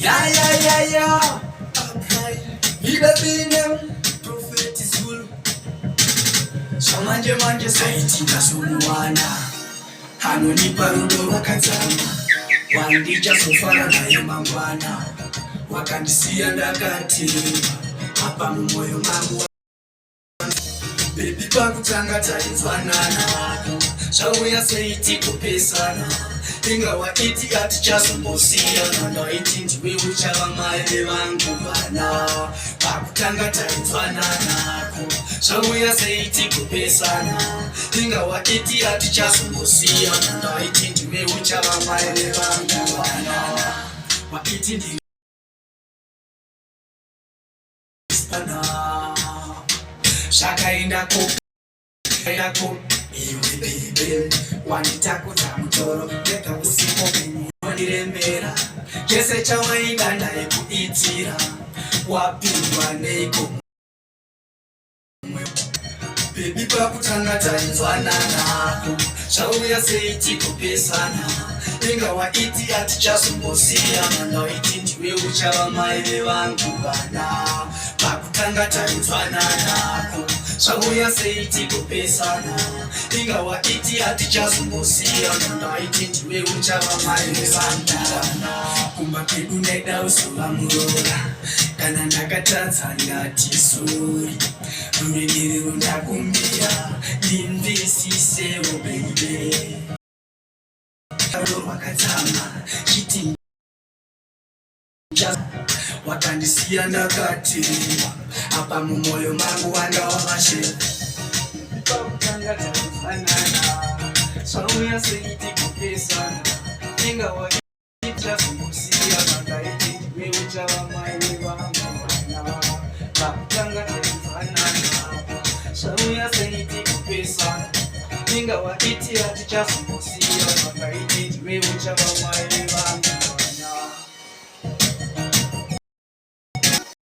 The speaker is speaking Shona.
Yeah, yeah, yeah, yeah. Vida binem, Prophet Zulu. Shamanje manje saiti kasuluwana. Hanonipa rudo wakazama. Wandija sofara na yemangwana. Wakandisia ndakati. Hapa mumoyo mangu. Baby pakutanga taizwanana. Shauya saiti kupesana. Ingawa iti atichasombosiyana ndaiti ndiwe uchava mai vangu vana pakutanga tainzwananako zvauya seiti kupesana ingawa iti atichasombosiyana ndaiti ndiwe uchava mai vangu vana waiti ndipana zvakaendako iwe bebe wanditakudza mutoro ndega usipo kundirembera chese chawainga ndaye kuitira wapindwa neiko bebi pakutanga tainzwananako zvauya seiti kupesana ingawa iti atichasombosiyana ndaiti ndiwe uchava mai vevangu vana pakutanga tainzwananako zvauya seiti kupesana ingawa iti atichasombosiyana ndaiti ndiwe uchava mai vevangu vana kumba kedu neda usova muroora kana ndakatadza ndati sori ruregerero ndakumbira ndimvesisewo beibe wakadzama chiti wakandisiya ndakati apa mumoyo mangu wanga wavashe pakutanga tafanana zvauya seiti kupesana ingawa ichazombosiyana ndaiti ndiwe uchava mai vangu vana pakutanga tafanana zvauya seiti kupesana ingawa iti atichazombosiyana ndaiti